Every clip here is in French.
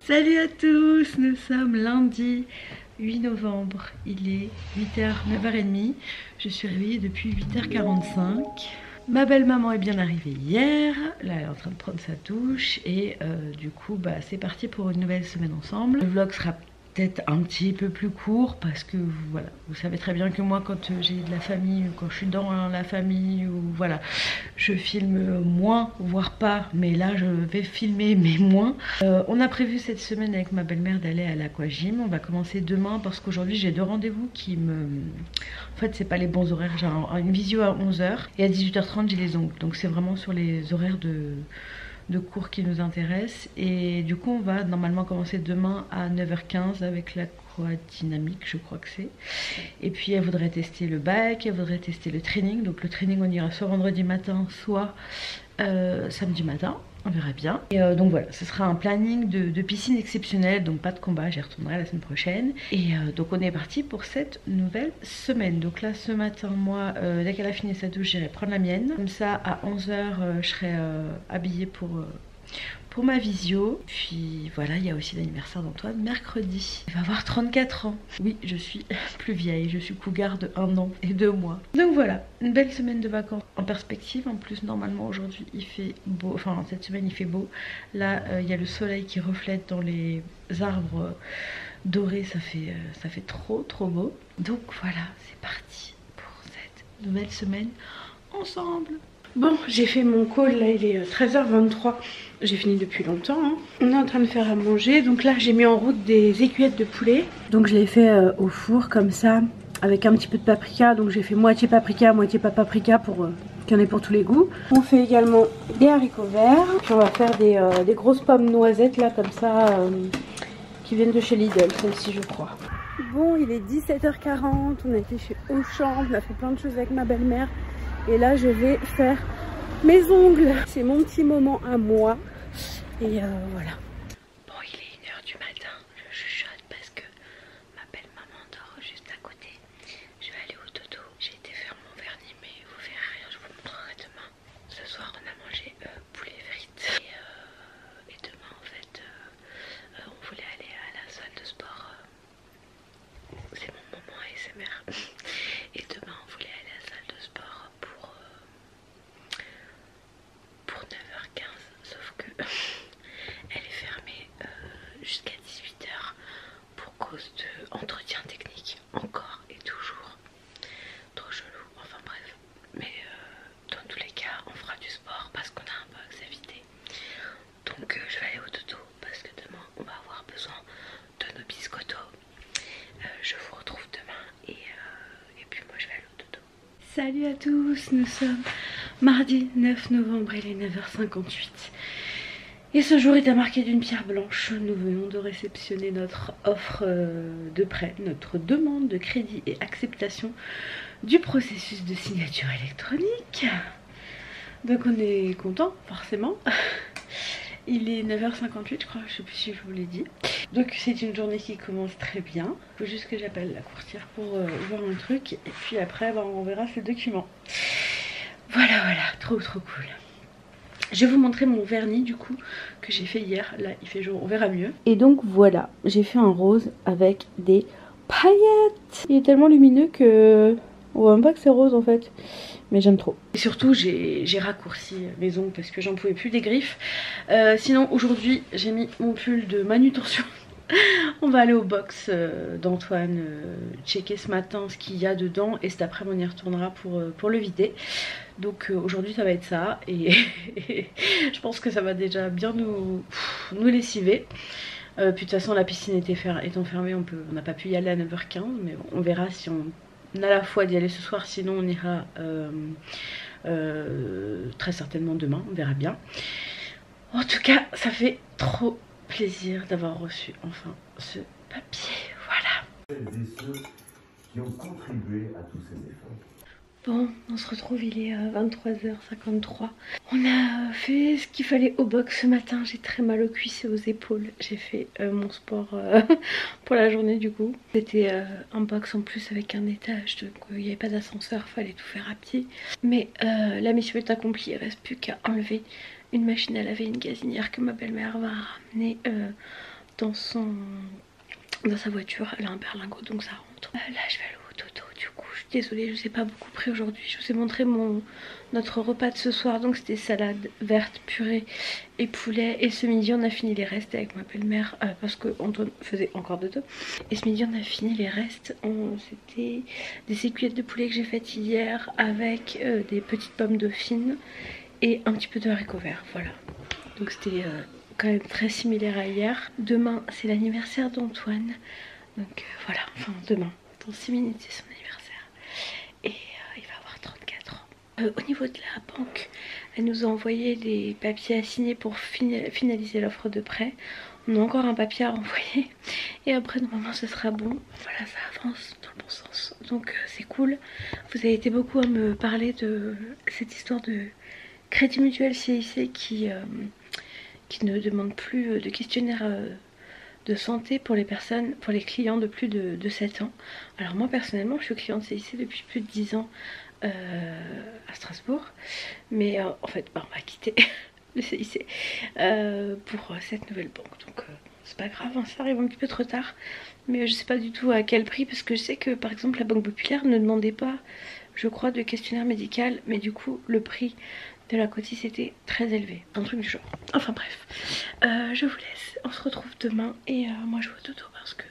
Salut à tous, nous sommes lundi 8 novembre, il est 8h, 9h30, je suis réveillée depuis 8h45. Ma belle maman est bien arrivée hier, là elle est en train de prendre sa douche et du coup c'est parti pour une nouvelle semaine ensemble. Le vlog sera peut-être un petit peu plus court parce que voilà, vous savez très bien que moi quand j'ai de la famille, quand je suis dans la famille ou voilà, je filme moins voire pas, mais là je vais filmer mais moins. On a prévu cette semaine avec ma belle-mère d'aller à l'aquagym. On va commencer demain parce qu'aujourd'hui j'ai deux rendez-vous qui me... En fait c'est pas les bons horaires, j'ai une visio à 11h et à 18h30 j'ai les ongles, donc c'est vraiment sur les horaires de cours qui nous intéressent. Et du coup on va normalement commencer demain à 9h15 avec l'aquadynamique, je crois que c'est. Et puis elle voudrait tester le bac, elle voudrait tester le training. Donc le training on ira soit vendredi matin, soit samedi matin, on verra bien. Et donc voilà, ce sera un planning de piscine exceptionnel, donc pas de combat, j'y retournerai la semaine prochaine. Et donc on est parti pour cette nouvelle semaine. Donc là ce matin, moi, dès qu'elle a fini sa douche, j'irai prendre la mienne. Comme ça, à 11h, je serai habillée pour ma visio. Puis voilà, il y a aussi l'anniversaire d'Antoine mercredi. Il va avoir 34 ans. Oui, je suis plus vieille, je suis cougar de 1 an et 2 mois. Donc voilà, une belle semaine de vacances en perspective. En plus, normalement aujourd'hui il fait beau, enfin cette semaine il fait beau. Là, il y a le soleil qui reflète dans les arbres dorés, ça fait trop beau. Donc voilà, c'est parti pour cette nouvelle semaine ensemble. Bon, j'ai fait mon call, là il est 13h23, j'ai fini depuis longtemps, hein. On est en train de faire à manger, donc là j'ai mis en route des écuettes de poulet. Donc je l'ai fait au four comme ça, avec un petit peu de paprika, donc j'ai fait moitié paprika, moitié pas paprika pour qu'il y en ait pour tous les goûts. On fait également des haricots verts, puis on va faire des grosses pommes noisettes là comme ça, qui viennent de chez Lidl, celles-ci je crois. Bon, il est 17h40, on a été chez Auchan, on a fait plein de choses avec ma belle-mère. Et là je vais faire mes ongles. C'est mon petit moment à moi. Et voilà. Bon, il est 1h du matin. Je chuchote parce que ma belle maman dort juste à côté. Je vais aller au dodo. J'ai été faire mon vernis mais vous verrez rien, je vous montrerai demain. Ce soir on a mangé poulet frites. Et demain en fait on voulait aller à la salle de sport. C'est mon moment ASMR. Et demain on voulait aller à la salle de sport pour 9h15, sauf que elle est fermée jusqu'à 18h pour cause de entretien technique, encore et toujours. Trop chelou, enfin bref. Mais dans tous les cas on fera du sport parce qu'on a un box à vider. Donc je vais aller au dodo parce que demain on va avoir besoin de nos biscottos. Je vous retrouve demain et puis moi je vais aller au dodo. Salut à tous, nous sommes mardi 9 novembre, il est 9h58. Et ce jour est à marquer d'une pierre blanche. Nous venons de réceptionner notre offre de prêt, notre demande de crédit et acceptation du processus de signature électronique. Donc on est content, forcément. Il est 9h58 je crois, je sais plus si je vous l'ai dit. Donc c'est une journée qui commence très bien. Il faut juste que j'appelle la courtière pour voir un truc. Et puis après on verra ces documents. Voilà, trop cool. Je vais vous montrer mon vernis du coup que j'ai fait hier. Là il fait jour, on verra mieux. Et donc voilà, j'ai fait un rose avec des paillettes. Il est tellement lumineux que on voit même pas que c'est rose en fait. Mais j'aime trop. Et surtout j'ai raccourci mes ongles parce que j'en pouvais plus des griffes. Sinon aujourd'hui j'ai mis mon pull de manutention. On va aller au box d'Antoine, checker ce matin ce qu'il y a dedans et cet après-midi on y retournera pour le vider. Donc aujourd'hui ça va être ça et je pense que ça va déjà bien nous lessiver. Puis de toute façon la piscine étant fermée, on n'a pas pu y aller à 9h15, mais bon, on verra si on a la foi d'y aller ce soir, sinon on ira très certainement demain, on verra bien. En tout cas ça fait trop plaisir d'avoir reçu enfin ce papier, voilà. Celles et ceux qui ont contribué à tous ces efforts. Bon, on se retrouve, il est 23h53. On a fait ce qu'il fallait au box ce matin. J'ai très mal aux cuisses et aux épaules. J'ai fait mon sport pour la journée du coup. C'était un box en plus avec un étage, donc il n'y avait pas d'ascenseur, fallait tout faire à pied. Mais la mission est accomplie, il ne reste plus qu'à enlever une machine à laver, une gazinière que ma belle-mère va ramener dans sa voiture. Elle a un berlingot donc ça rentre. Là je vais aller au dodo du coup. Je suis désolée, je vous ai pas beaucoup pris aujourd'hui. Je vous ai montré notre repas de ce soir. Donc c'était salade verte, purée et poulet. Et ce midi on a fini les restes avec ma belle-mère parce que Antoine faisait encore dodo. Et ce midi on a fini les restes. C'était des sécuillettes de poulet que j'ai faites hier avec des petites pommes dauphines et un petit peu de haricots verts. Voilà. Donc c'était quand même très similaire à hier. Demain c'est l'anniversaire d'Antoine. Donc voilà, enfin demain. Dans 6 minutes c'est son anniversaire. Et il va avoir 34 ans. Au niveau de la banque, elle nous a envoyé les papiers à signer pour finaliser l'offre de prêt. On a encore un papier à renvoyer. Et après normalement ce sera bon. Voilà, ça avance dans le bon sens. Donc c'est cool. Vous avez été beaucoup à me parler de cette histoire de Crédit Mutuel CIC qui ne demande plus de questionnaire de santé pour les personnes, pour les clients de plus de 7 ans. Alors moi personnellement je suis cliente CIC depuis plus de 10 ans à Strasbourg. Mais en fait on va quitter le CIC pour cette nouvelle banque. Donc c'est pas grave, hein, ça arrive un petit peu trop tard. Mais je sais pas du tout à quel prix parce que je sais que par exemple la Banque Populaire ne demandait pas, je crois, de questionnaire médical. Mais du coup le prix de la cotise était très élevé, un truc du genre. Enfin bref, je vous laisse, on se retrouve demain et moi je vais au dodo parce que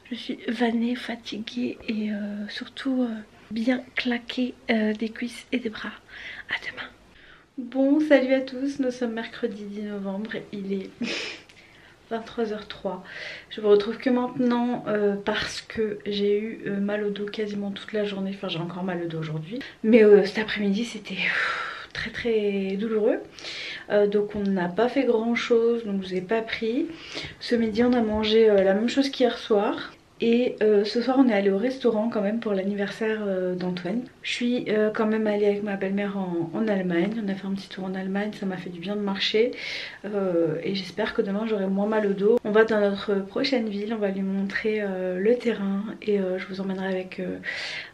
je suis vannée, fatiguée et surtout bien claquée des cuisses et des bras. À demain. Bon, salut à tous, nous sommes mercredi 10 novembre, il est 23h03. Je vous retrouve que maintenant parce que j'ai eu mal au dos quasiment toute la journée, enfin j'ai encore mal au dos aujourd'hui. Mais cet après-midi c'était très douloureux. Donc on n'a pas fait grand chose, donc je vous ai pas pris. Ce midi on a mangé la même chose qu'hier soir. Et ce soir on est allé au restaurant quand même pour l'anniversaire d'Antoine. Je suis quand même allée avec ma belle-mère en Allemagne. On a fait un petit tour en Allemagne, ça m'a fait du bien de marcher. Et j'espère que demain j'aurai moins mal au dos. On va dans notre prochaine ville, on va lui montrer le terrain. Et je vous emmènerai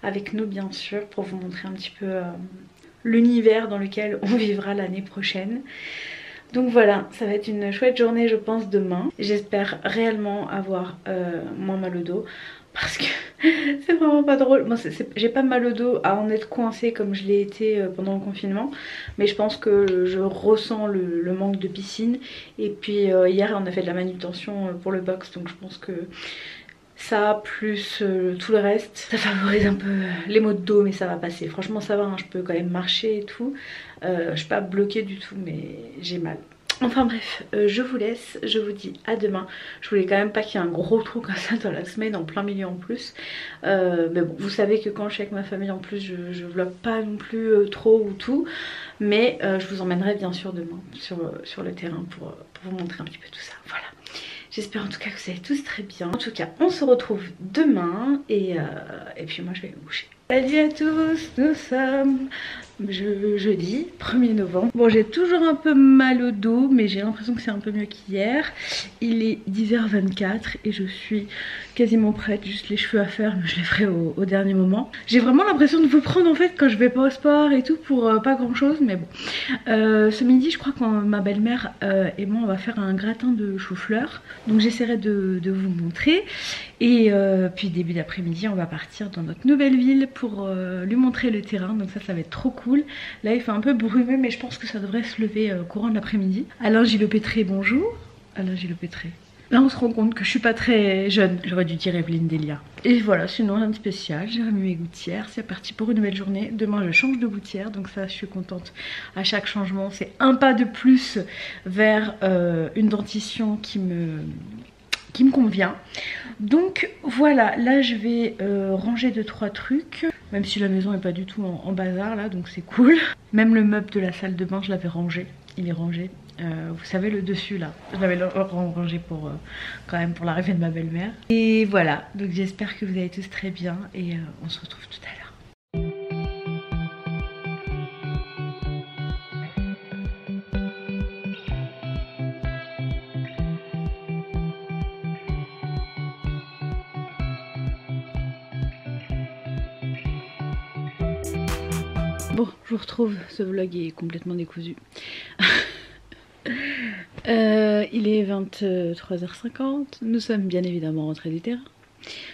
avec nous bien sûr pour vous montrer un petit peu l'univers dans lequel on vivra l'année prochaine. Donc voilà, ça va être une chouette journée je pense demain. J'espère réellement avoir moins mal au dos parce que c'est vraiment pas drôle. Bon, j'ai pas mal au dos à en être coincée comme je l'ai été pendant le confinement. Mais je pense que je ressens le manque de piscine. Et puis hier on a fait de la manutention pour le box, donc je pense que ça plus tout le reste, ça favorise un peu les maux de dos, mais ça va passer. Franchement ça va, hein, je peux quand même marcher et tout. Je suis pas bloquée du tout mais j'ai mal. Enfin bref, je vous laisse, je vous dis à demain. Je voulais quand même pas qu'il y ait un gros trou comme ça dans la semaine, en plein milieu en plus. Mais bon, vous savez que quand je suis avec ma famille en plus, je vlog pas non plus trop ou tout. Mais je vous emmènerai bien sûr demain sur le terrain pour vous montrer un petit peu tout ça. Voilà. J'espère en tout cas que vous allez tous très bien. En tout cas, on se retrouve demain et puis moi je vais me coucher. Salut à tous, nous sommes jeudi 1er novembre. Bon, j'ai toujours un peu mal au dos, mais j'ai l'impression que c'est un peu mieux qu'hier. Il est 10h24 et je suis quasiment prête, juste les cheveux à faire, mais je les ferai au dernier moment. J'ai vraiment l'impression de vous prendre en fait quand je vais pas au sport et tout pour pas grand chose, mais bon. Ce midi, je crois que ma belle-mère et moi, on va faire un gratin de chou-fleur. Donc j'essaierai de vous montrer. Et puis début d'après-midi, on va partir dans notre nouvelle ville pour lui montrer le terrain. Donc ça va être trop cool. Là, il fait un peu brumeux, mais je pense que ça devrait se lever courant de l'après-midi. Alain Gilopétré, bonjour. Alain Gilopétré. Là, on se rend compte que je suis pas très jeune. J'aurais dû dire Evelyne Delia. Et voilà, sinon rien de spécial. J'ai remis mes gouttières. C'est parti pour une nouvelle journée. Demain, je change de gouttière. Donc ça, je suis contente. À chaque changement, c'est un pas de plus vers une dentition qui me convient. Donc voilà, là je vais ranger 2-3 trucs, même si la maison est pas du tout en bazar là, donc c'est cool. Même le meuble de la salle de bain, je l'avais rangé, il est rangé. Vous savez, le dessus là, je l'avais rangé pour quand même pour l'arrivée de ma belle-mère. Et voilà, donc j'espère que vous allez tous très bien et on se retrouve tout à l'heure. Bon, je vous retrouve, ce vlog est complètement décousu. Il est 23h50, nous sommes bien évidemment rentrés du terrain.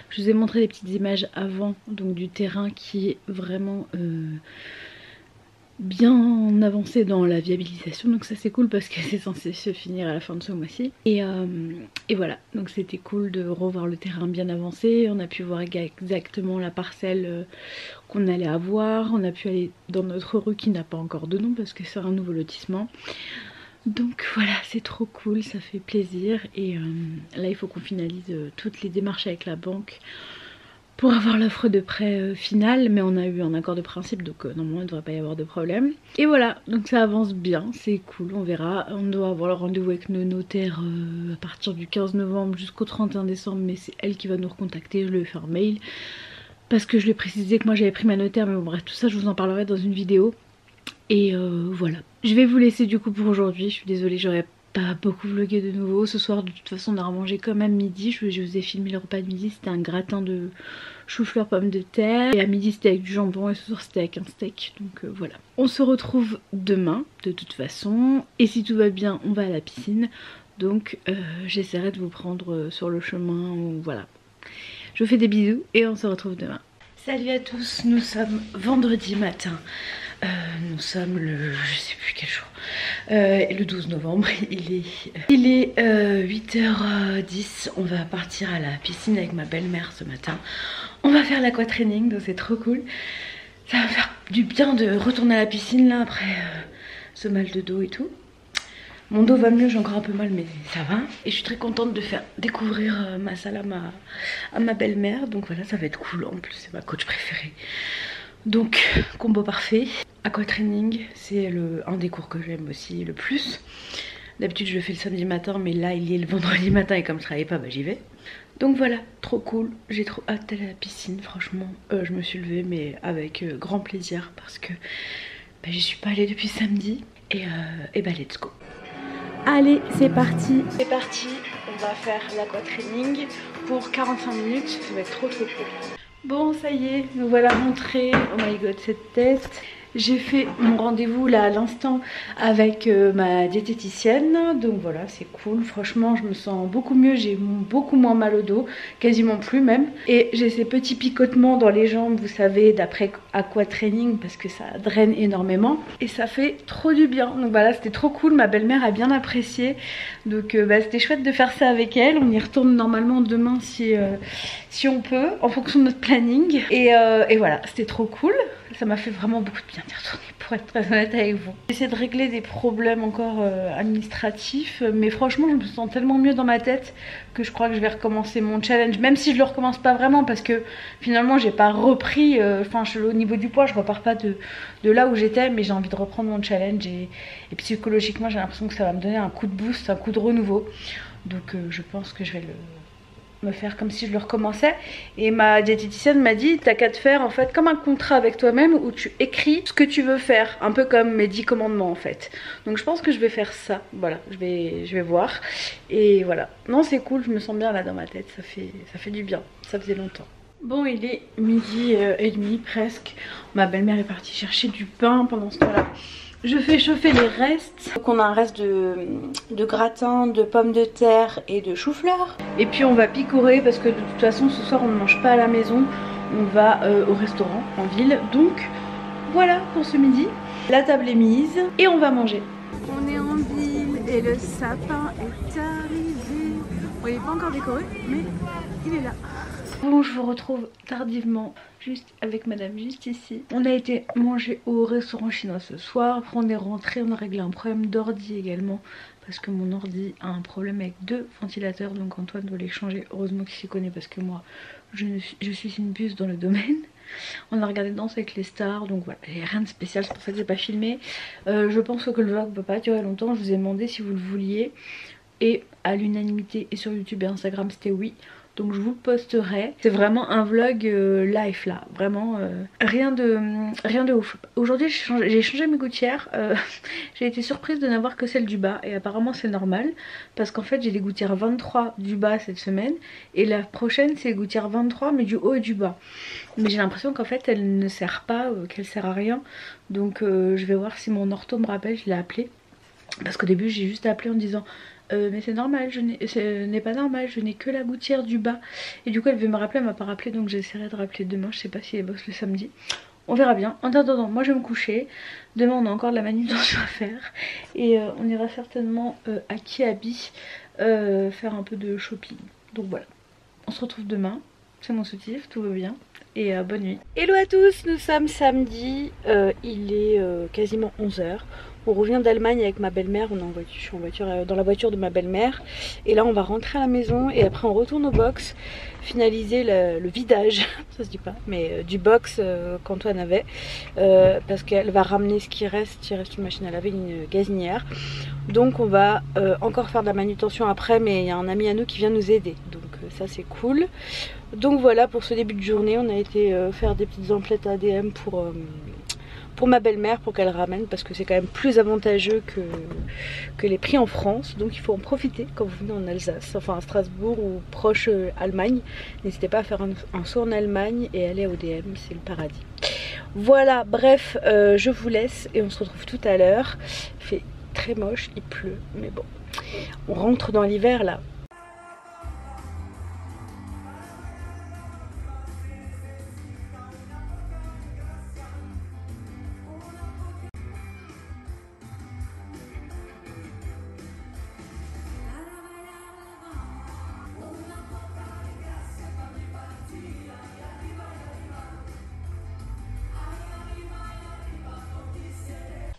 Je vous ai montré des petites images avant, donc du terrain qui est vraiment bien avancé dans la viabilisation, donc ça c'est cool parce que c'est censé se finir à la fin de ce mois-ci. Et voilà, donc c'était cool de revoir le terrain bien avancé, on a pu voir exactement la parcelle qu'on allait avoir, on a pu aller dans notre rue qui n'a pas encore de nom parce que c'est un nouveau lotissement. Donc voilà, c'est trop cool, ça fait plaisir. Et là il faut qu'on finalise toutes les démarches avec la banque pour avoir l'offre de prêt finale, mais on a eu un accord de principe, donc normalement il ne devrait pas y avoir de problème. Et voilà, donc ça avance bien, c'est cool, on verra. On doit avoir le rendez-vous avec nos notaires à partir du 15 novembre jusqu'au 31 décembre, mais c'est elle qui va nous recontacter, je lui ai fait un mail. Parce que je lui ai précisé que moi j'avais pris ma notaire, mais bon bref, tout ça je vous en parlerai dans une vidéo. Et voilà. Je vais vous laisser du coup pour aujourd'hui, je suis désolée, j'aurais pas beaucoup vlogué de nouveau. Ce soir de toute façon on a remangé quand même midi, je vous ai filmé le repas de midi, c'était un gratin de chou-fleur pommes de terre. Et à midi c'était avec du jambon et ce soir c'était avec un steak, donc voilà. On se retrouve demain de toute façon, et si tout va bien on va à la piscine. Donc j'essaierai de vous prendre sur le chemin, voilà. Je vous fais des bisous et on se retrouve demain. Salut à tous, nous sommes vendredi matin. Nous sommes le... je sais plus quel jour. Le 12 novembre, il est 8h10. On va partir à la piscine avec ma belle-mère ce matin. On va faire l'aquatraining, donc c'est trop cool. Ça va faire du bien de retourner à la piscine là après ce mal de dos et tout. Mon dos va mieux, j'ai encore un peu mal mais ça va. Et je suis très contente de faire découvrir ma salle à ma belle-mère. Donc voilà, ça va être cool. En plus c'est ma coach préférée. Donc combo parfait. Aquatraining, c'est un des cours que j'aime aussi le plus. D'habitude je le fais le samedi matin, mais là il est le vendredi matin et comme je travaille pas, bah j'y vais. Donc voilà, trop cool. J'ai trop hâte d'aller à la piscine, franchement. Je me suis levée mais avec grand plaisir parce que bah, j'y suis pas allée depuis samedi. Et bah let's go. Allez, c'est parti. C'est parti, on va faire l'aquatraining pour 45 minutes, ça va être trop cool. Bon, ça y est, nous voilà rentrés. Oh my god, cette tête. J'ai fait mon rendez-vous là à l'instant avec ma diététicienne. Donc voilà, c'est cool. Franchement, je me sens beaucoup mieux. J'ai beaucoup moins mal au dos. Quasiment plus même. Et j'ai ces petits picotements dans les jambes, vous savez, d'après aquatraining parce que ça draine énormément. Et ça fait trop du bien. Donc voilà, c'était trop cool. Ma belle-mère a bien apprécié. Donc bah, c'était chouette de faire ça avec elle. On y retourne normalement demain si on peut, en fonction de notre planning. Et voilà, c'était trop cool. Ça m'a fait vraiment beaucoup de bien d'y retourner, pour être très honnête avec vous. J'essaie de régler des problèmes encore administratifs, mais franchement je me sens tellement mieux dans ma tête que je crois que je vais recommencer mon challenge, même si je le recommence pas vraiment parce que finalement j'ai pas repris, au niveau du poids je repars pas de là où j'étais, mais j'ai envie de reprendre mon challenge et psychologiquement j'ai l'impression que ça va me donner un coup de boost, un coup de renouveau. Donc je pense que je vais me faire comme si je le recommençais. Et ma diététicienne m'a dit t'as qu'à te faire en fait comme un contrat avec toi-même où tu écris ce que tu veux faire, un peu comme mes 10 commandements en fait. Donc je pense que je vais faire ça, voilà, je vais voir. Et voilà, non c'est cool, je me sens bien là dans ma tête, ça fait du bien, ça faisait longtemps. Bon, il est midi et demi presque, ma belle-mère est partie chercher du pain pendant ce temps-là. Je fais chauffer les restes. Donc on a un reste de gratin, de pommes de terre et de chou-fleur. Et puis on va picorer parce que de toute façon ce soir on ne mange pas à la maison. On va au restaurant en ville. Donc voilà pour ce midi. La table est mise et on va manger. On est en ville et le sapin est arrivé. Bon, il n'est pas encore décoré mais il est là. Bon, je vous retrouve tardivement, juste avec madame, juste ici. On a été manger au restaurant chinois ce soir. Après on est rentré, on a réglé un problème d'ordi également. Parce que mon ordi a un problème avec 2 ventilateurs. Donc Antoine doit les changer. Heureusement qu'il s'y connaît parce que moi, je suis une puce dans le domaine. On a regardé Danse avec les stars. Donc voilà, il n'y a rien de spécial, c'est pour ça que j'ai pas filmé. Je pense que le vlog ne peut pas durer longtemps. Je vous ai demandé si vous le vouliez. Et à l'unanimité et sur YouTube et Instagram c'était oui. Donc je vous le posterai. C'est vraiment un vlog live là. Vraiment rien de ouf. Aujourd'hui j'ai changé mes gouttières. J'ai été surprise de n'avoir que celle du bas. Et apparemment c'est normal. Parce qu'en fait j'ai des gouttières 23 du bas cette semaine. Et la prochaine c'est gouttières 23 mais du haut et du bas. Mais j'ai l'impression qu'en fait elle ne sert pas, qu'elle sert à rien. Donc je vais voir si mon ortho me rappelle, je l'ai appelé. Parce qu'au début j'ai juste appelé en disant mais c'est normal, ce n'est pas normal, je n'ai que la gouttière du bas. Et du coup elle veut me rappeler, elle m'a pas rappelé, donc j'essaierai de rappeler demain. Je sais pas si elle bosse le samedi. On verra bien. En attendant, moi je vais me coucher. Demain on a encore de la manutention à faire. Et on ira certainement à Kiabi faire un peu de shopping. Donc voilà. On se retrouve demain. C'est mon soutif, tout va bien. Et bonne nuit. Hello à tous, nous sommes samedi. Il est quasiment 11 h. On revient d'Allemagne avec ma belle-mère, je suis en voiture, dans la voiture de ma belle-mère. Et là on va rentrer à la maison et après on retourne au box, finaliser le vidage, ça se dit pas, mais du box qu'Antoine avait. Parce qu'elle va ramener ce qui reste, il reste une machine à laver, une gazinière. Donc on va encore faire de la manutention après, mais il y a un ami à nous qui vient nous aider. Donc ça c'est cool. Donc voilà pour ce début de journée, on a été faire des petites emplettes ADM pour ma belle-mère, pour qu'elle ramène, parce que c'est quand même plus avantageux que les prix en France. Donc il faut en profiter quand vous venez en Alsace, enfin à Strasbourg ou proche Allemagne. N'hésitez pas à faire un saut en Allemagne et aller à ODM, c'est le paradis. Voilà, bref, je vous laisse et on se retrouve tout à l'heure. Il fait très moche, il pleut, mais bon, on rentre dans l'hiver là.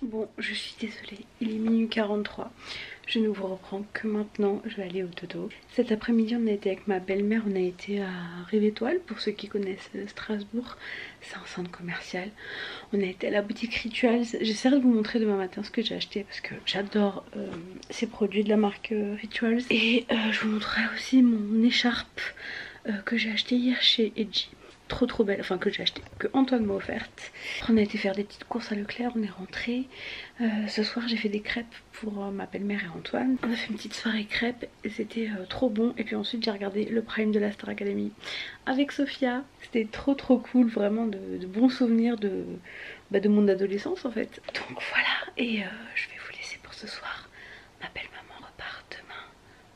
Bon, je suis désolée, il est minuit 43. Je ne vous reprends que maintenant, je vais aller au dodo. Cet après-midi, on a été avec ma belle-mère, on a été à Rive Étoile, pour ceux qui connaissent Strasbourg. C'est un centre commercial. On a été à la boutique Rituals. J'essaierai de vous montrer demain matin ce que j'ai acheté parce que j'adore ces produits de la marque Rituals. Et je vous montrerai aussi mon écharpe que j'ai acheté hier chez Edgy. Trop belle, enfin que j'ai acheté, que Antoine m'a offerte. On a été faire des petites courses à Leclerc, on est rentré. Ce soir j'ai fait des crêpes pour ma belle-mère et Antoine. On a fait une petite soirée crêpes et c'était trop bon. Et puis ensuite j'ai regardé le prime de la Star Academy avec Sophia. C'était trop cool, vraiment de bons souvenirs de mon adolescence en fait. Donc voilà, et je vais vous laisser pour ce soir. Ma belle maman repart demain.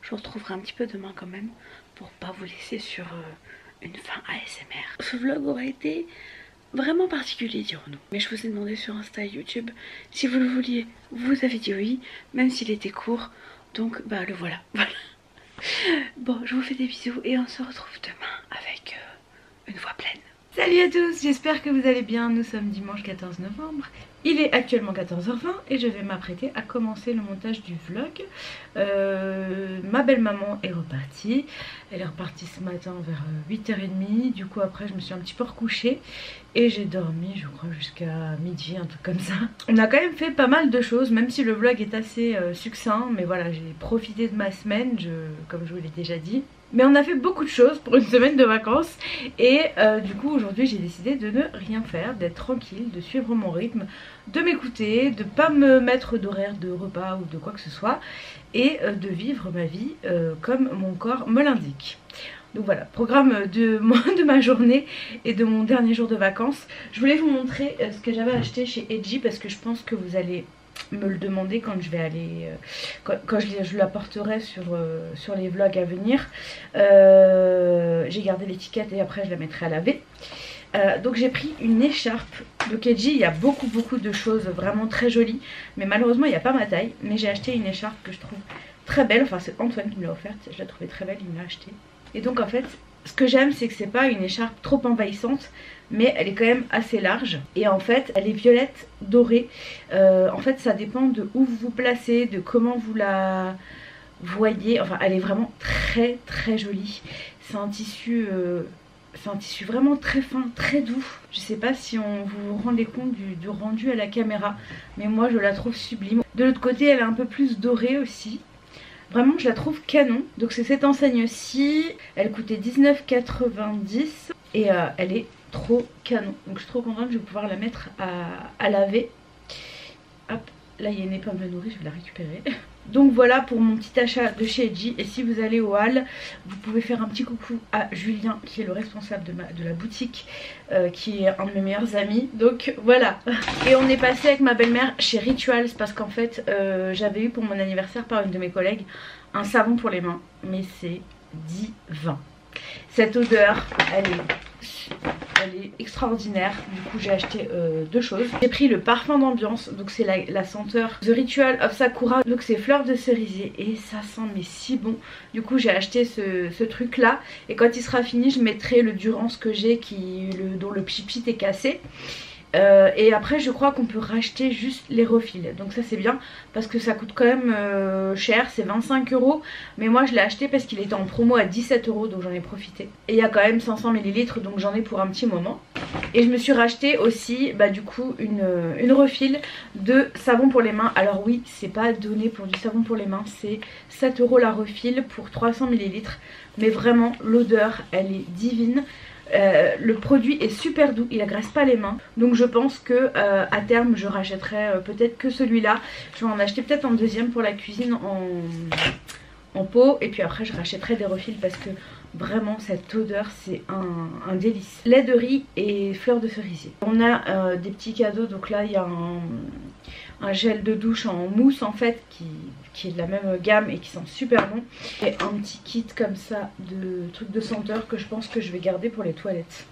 Je vous retrouverai un petit peu demain quand même pour pas vous laisser sur une fin ASMR. Ce vlog aurait été vraiment particulier, dirons-nous. Mais je vous ai demandé sur Insta et YouTube si vous le vouliez. Vous avez dit oui, même s'il était court. Donc bah le voilà. Bon, je vous fais des bisous et on se retrouve demain avec une voix pleine. Salut à tous, j'espère que vous allez bien. Nous sommes dimanche 14 novembre. Il est actuellement 14h20 et je vais m'apprêter à commencer le montage du vlog. Ma belle maman est repartie. Elle est repartie ce matin vers 8h30. Du coup après je me suis un petit peu recouchée. Et j'ai dormi je crois jusqu'à midi, un truc comme ça. On a quand même fait pas mal de choses, même si le vlog est assez succinct. Mais voilà, j'ai profité de ma semaine, comme je vous l'ai déjà dit. Mais on a fait beaucoup de choses pour une semaine de vacances. Et du coup aujourd'hui j'ai décidé de ne rien faire, d'être tranquille, de suivre mon rythme, de m'écouter, de pas me mettre d'horaire de repas ou de quoi que ce soit. Et de vivre ma vie comme mon corps me l'indique. Donc voilà, programme de ma journée et de mon dernier jour de vacances. Je voulais vous montrer ce que j'avais acheté chez Edgy parce que je pense que vous allez me le demander quand je vais aller quand je l'apporterai sur les vlogs à venir. J'ai gardé l'étiquette et après je la mettrai à laver. Donc j'ai pris une écharpe de Edgy. Il y a beaucoup de choses vraiment très jolies, mais malheureusement il n'y a pas ma taille. Mais j'ai acheté une écharpe que je trouve très belle, enfin c'est Antoine qui me l'a offerte, je la trouvais très belle, il me l'a achetée. Et donc en fait ce que j'aime c'est que c'est pas une écharpe trop envahissante, mais elle est quand même assez large. Et en fait elle est violette dorée. En fait ça dépend de où vous vous placez, de comment vous la voyez. Enfin elle est vraiment très jolie. C'est un tissu vraiment très fin, très doux. Je sais pas si vous vous rendez compte du rendu à la caméra, mais moi je la trouve sublime. De l'autre côté elle est un peu plus dorée aussi. Vraiment je la trouve canon. Donc c'est cette enseigne-ci. Elle coûtait 19,90 et elle est trop canon. Donc je suis trop contente, je vais pouvoir la mettre à laver. Hop, là il y a une épingle nourrie, je vais la récupérer. Donc voilà pour mon petit achat de chez Edgy. Et si vous allez au Hall, vous pouvez faire un petit coucou à Julien qui est le responsable de la boutique, qui est un de mes meilleurs amis. Donc voilà. Et on est passé avec ma belle-mère chez Rituals parce qu'en fait j'avais eu pour mon anniversaire par une de mes collègues un savon pour les mains. Mais c'est divin. Cette odeur, elle est extraordinaire. Du coup j'ai acheté deux choses. J'ai pris le parfum d'ambiance, donc c'est la senteur The Ritual of Sakura, donc c'est fleurs de cerisier et ça sent mais si bon. Du coup j'ai acheté ce truc là et quand il sera fini je mettrai le Durance que j'ai dont le pchit est cassé. Et après je crois qu'on peut racheter juste les refils, donc ça c'est bien parce que ça coûte quand même cher, c'est 25 € mais moi je l'ai acheté parce qu'il était en promo à 17 € donc j'en ai profité. Et il y a quand même 500 ml donc j'en ai pour un petit moment. Et je me suis racheté aussi du coup une refil de savon pour les mains. Alors oui, c'est pas donné pour du savon pour les mains, c'est 7 € la refil pour 300 ml, mais vraiment l'odeur elle est divine. Le produit est super doux, il agresse pas les mains, donc je pense que à terme je rachèterai peut-être que celui-là. Je vais en acheter peut-être un deuxième pour la cuisine en pot, et puis après je rachèterai des refils parce que vraiment cette odeur c'est un délice. Lait de riz et fleurs de cerisier. On a des petits cadeaux, donc là il y a un gel de douche en mousse en fait qui est de la même gamme et qui sent super bon, et un petit kit comme ça de trucs de senteur que je pense que je vais garder pour les toilettes.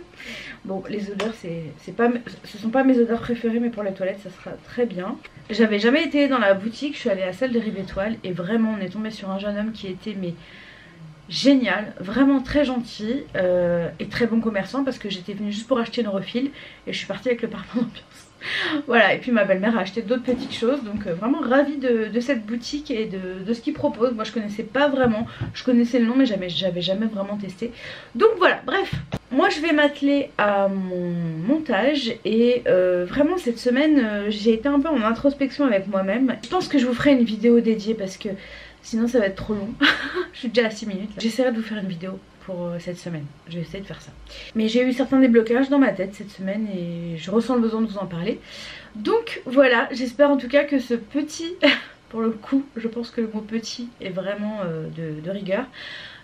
Bon, les odeurs ce sont pas mes odeurs préférées, mais pour les toilettes ça sera très bien. J'avais jamais été dans la boutique, je suis allée à celle de Rive Étoile et vraiment on est tombé sur un jeune homme qui était génial, vraiment très gentil et très bon commerçant, parce que j'étais venue juste pour acheter une refil et je suis partie avec le parfum d'ambiance. Voilà, et puis ma belle-mère a acheté d'autres petites choses, donc vraiment ravie de cette boutique et de ce qu'ils proposent. Moi je connaissais pas vraiment, je connaissais le nom mais j'avais jamais vraiment testé. Donc voilà, bref, moi je vais m'atteler à mon montage et vraiment cette semaine j'ai été un peu en introspection avec moi-même. Je pense que je vous ferai une vidéo dédiée parce que sinon ça va être trop long. Je suis déjà à 6 minutes. J'essaierai de vous faire une vidéo pour cette semaine. Je vais essayer de faire ça. Mais j'ai eu certains déblocages dans ma tête cette semaine et je ressens le besoin de vous en parler. Donc voilà, j'espère en tout cas que ce petit, pour le coup, je pense que le mot petit est vraiment de rigueur,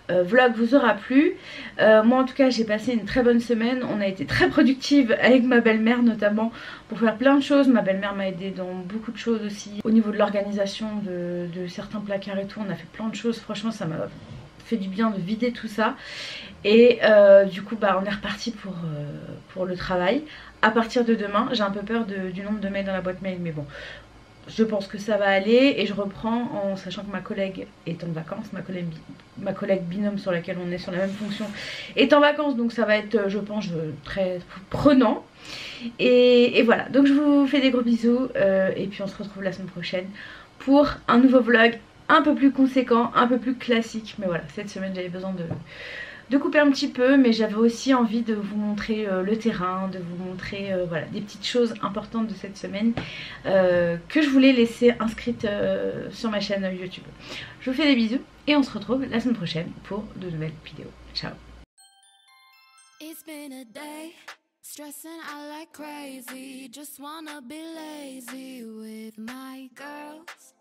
vlog vous aura plu. Moi en tout cas j'ai passé une très bonne semaine. On a été très productive avec ma belle-mère notamment pour faire plein de choses. Ma belle-mère m'a aidé dans beaucoup de choses aussi. Au niveau de l'organisation de certains placards et tout, on a fait plein de choses. Franchement ça m'a fait du bien de vider tout ça. Et du coup on est reparti pour le travail. À partir de demain, j'ai un peu peur du nombre de mails dans la boîte mail, mais bon, je pense que ça va aller. Et je reprends en sachant que ma collègue est en vacances, ma collègue binôme sur laquelle on est sur la même fonction est en vacances, donc ça va être je pense très prenant. Et voilà, donc je vous fais des gros bisous et puis on se retrouve la semaine prochaine pour un nouveau vlog un peu plus conséquent, un peu plus classique. Mais voilà, cette semaine j'avais besoin de couper un petit peu, mais j'avais aussi envie de vous montrer le terrain, de vous montrer voilà, des petites choses importantes de cette semaine que je voulais laisser inscrites sur ma chaîne YouTube. Je vous fais des bisous et on se retrouve la semaine prochaine pour de nouvelles vidéos. Ciao. It's been a day, stressing out like crazy, just wanna be lazy with my girls.